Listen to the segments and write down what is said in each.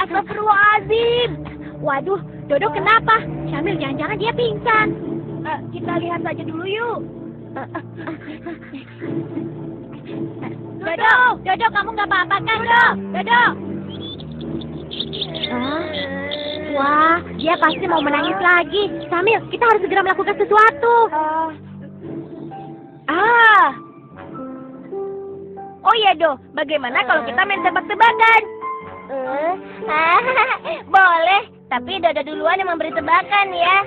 Astagfirullahaladzim. Waduh, Dodo kenapa? Syamil, jangan-jangan dia pingsan. Kita lihat saja dulu yuk. Dodo, kamu nggak apa-apa kan, Dodo? Wah, dia pasti mau menangis lagi. Syamil, kita harus segera melakukan sesuatu. Oh iya, Do. Bagaimana kalau kita main tebak-tebakan? Boleh, tapi Dodo duluan yang memberi tebakan ya.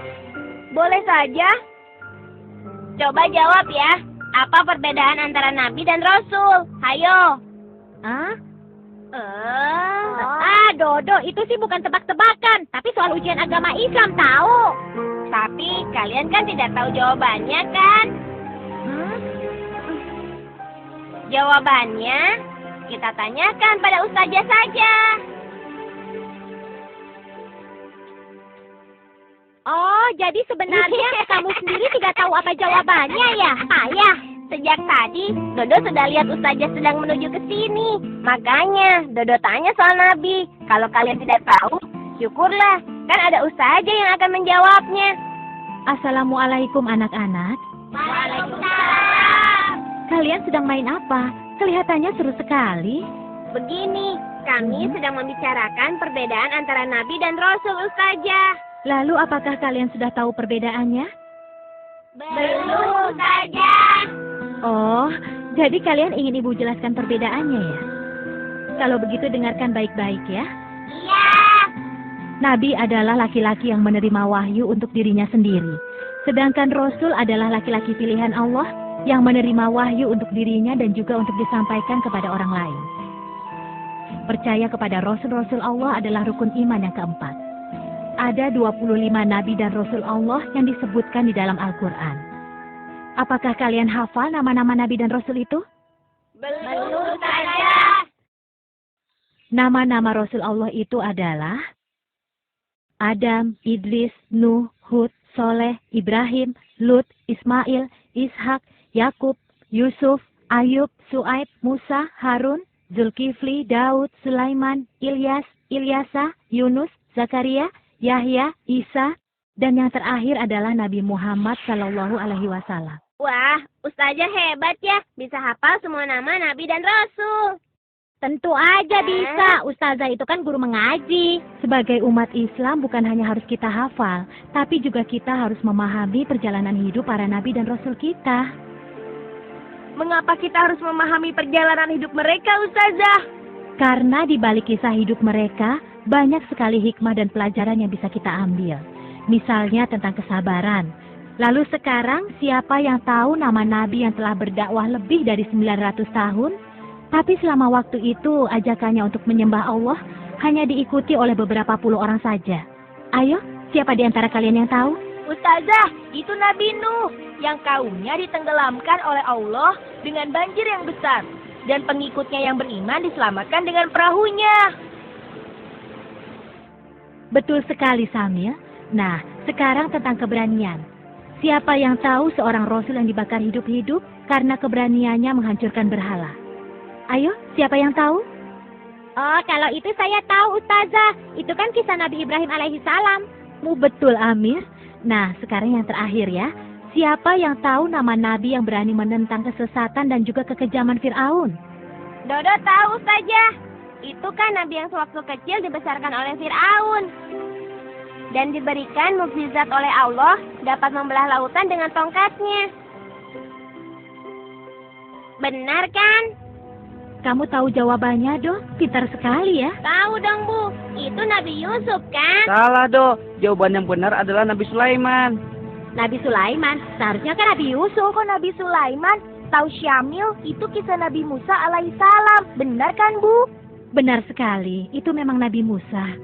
Boleh saja. Coba jawab ya. Apa perbedaan antara Nabi dan Rasul? Hayo. Dodo, itu sih bukan tebak-tebakan, tapi soal ujian agama Islam tahu. Tapi kalian kan tidak tahu jawabannya kan? Jawabannya kita tanyakan pada ustazah saja. Oh, jadi sebenarnya kamu sendiri tidak tahu apa jawabannya ya? Ayah, sejak tadi Dodo sudah lihat ustazah sedang menuju ke sini. Makanya Dodo tanya soal Nabi. Kalau kalian tidak tahu, syukurlah. Kan ada ustazah yang akan menjawabnya. Assalamualaikum anak-anak. Waalaikumsalam. Kalian sedang main apa? Kelihatannya seru sekali. Begini, kami sedang membicarakan perbedaan antara Nabi dan Rasul, ustazah. Lalu apakah kalian sudah tahu perbedaannya? Belum saja. Oh, jadi kalian ingin ibu jelaskan perbedaannya ya? Kalau begitu dengarkan baik-baik ya. Iya. Nabi adalah laki-laki yang menerima wahyu untuk dirinya sendiri. Sedangkan Rasul adalah laki-laki pilihan Allah yang menerima wahyu untuk dirinya dan juga untuk disampaikan kepada orang lain. Percaya kepada Rasul-Rasul Allah adalah rukun iman yang keempat. Ada 25 Nabi dan Rasul Allah yang disebutkan di dalam Al-Quran. Apakah kalian hafal nama-nama Nabi dan Rasul itu? Belum saja. Nama-nama Rasul Allah itu adalah Adam, Idris, Nuh, Hud, Soleh, Ibrahim, Lut, Ismail, Ishak, Yakub, Yusuf, Ayub, Su'aib, Musa, Harun, Zulkifli, Daud, Sulaiman, Ilyas, Ilyasa, Yunus, Zakaria, Yahya, Isa, dan yang terakhir adalah Nabi Muhammad Sallallahu Alaihi Wasallam. Wah, ustazah hebat ya, bisa hafal semua nama Nabi dan Rasul. Tentu aja bisa, ustazah itu kan guru mengaji. Sebagai umat Islam bukan hanya harus kita hafal, tapi juga kita harus memahami perjalanan hidup para Nabi dan Rasul kita. Mengapa kita harus memahami perjalanan hidup mereka, ustazah? Karena di balik kisah hidup mereka, banyak sekali hikmah dan pelajaran yang bisa kita ambil. Misalnya tentang kesabaran. Lalu sekarang, siapa yang tahu nama Nabi yang telah berdakwah lebih dari 900 tahun? Tapi selama waktu itu, ajakannya untuk menyembah Allah hanya diikuti oleh beberapa puluh orang saja. Ayo, siapa di antara kalian yang tahu? Ustazah, itu Nabi Nuh yang kaumnya ditenggelamkan oleh Allah dengan banjir yang besar. Dan pengikutnya yang beriman diselamatkan dengan perahunya. Betul sekali, Samil. Nah, sekarang tentang keberanian. Siapa yang tahu seorang Rasul yang dibakar hidup-hidup karena keberaniannya menghancurkan berhala? Ayo, siapa yang tahu? Oh, kalau itu saya tahu, ustazah. Itu kan kisah Nabi Ibrahim alaihissalam. Betul, Amir. Nah, sekarang yang terakhir ya. Siapa yang tahu nama Nabi yang berani menentang kesesatan dan juga kekejaman Fir'aun? Dodo tahu saja. Itu kan Nabi yang sewaktu kecil dibesarkan oleh Fir'aun. Dan diberikan mukjizat oleh Allah dapat membelah lautan dengan tongkatnya. Benar kan? Kamu tahu jawabannya, Do? Pintar sekali ya. Tahu dong, Bu. Itu Nabi Yusuf kan? Salah, Do. Jawaban yang benar adalah Nabi Sulaiman. Nabi Sulaiman, seharusnya kan Nabi Yusuf. Kok Nabi Sulaiman? Tahu Syamil, itu kisah Nabi Musa alaihissalam. Benar kan, Bu? Benar sekali, itu memang Nabi Musa.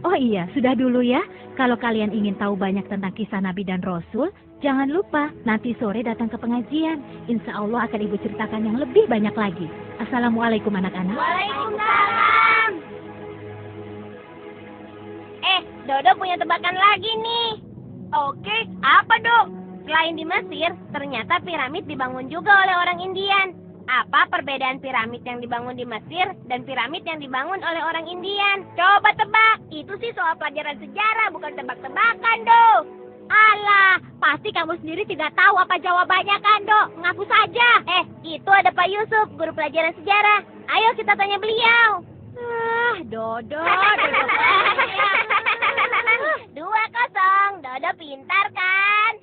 Oh iya, sudah dulu ya. Kalau kalian ingin tahu banyak tentang kisah Nabi dan Rasul, jangan lupa nanti sore datang ke pengajian. Insya Allah akan Ibu ceritakan yang lebih banyak lagi. Assalamualaikum anak-anak. Waalaikumsalam. Dodo punya tebakan lagi nih. Oke, apa dok? Selain di Mesir, ternyata piramid dibangun juga oleh orang Indian. Apa perbedaan piramid yang dibangun di Mesir dan piramid yang dibangun oleh orang Indian? Coba tebak. Itu sih soal pelajaran sejarah, bukan tebak-tebakan, dok. Alah, pasti kamu sendiri tidak tahu apa jawabannya kan, dok? Ngaku saja. Itu ada Pak Yusuf, guru pelajaran sejarah. Ayo kita tanya beliau. Dodo. 2-0, Dodo pintar kan?